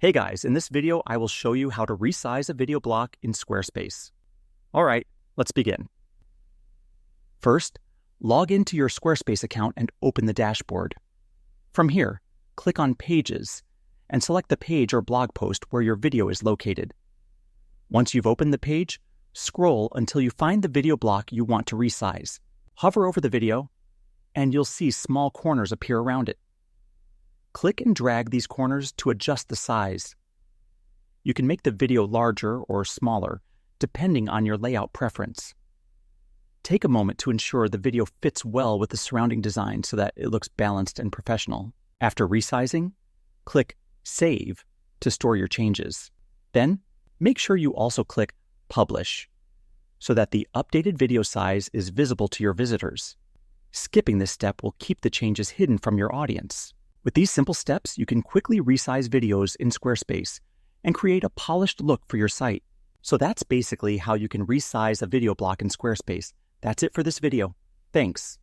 Hey guys, in this video, I will show you how to resize a video block in Squarespace. All right, let's begin. First, log into your Squarespace account and open the dashboard. From here, click on Pages and select the page or blog post where your video is located. Once you've opened the page, scroll until you find the video block you want to resize. Hover over the video, and you'll see small corners appear around it. Click and drag these corners to adjust the size. You can make the video larger or smaller, depending on your layout preference. Take a moment to ensure the video fits well with the surrounding design so that it looks balanced and professional. After resizing, click Save to store your changes. Then, make sure you also click Publish so that the updated video size is visible to your visitors. Skipping this step will keep the changes hidden from your audience. With these simple steps, you can quickly resize videos in Squarespace and create a polished look for your site. So that's basically how you can resize a video block in Squarespace. That's it for this video. Thanks.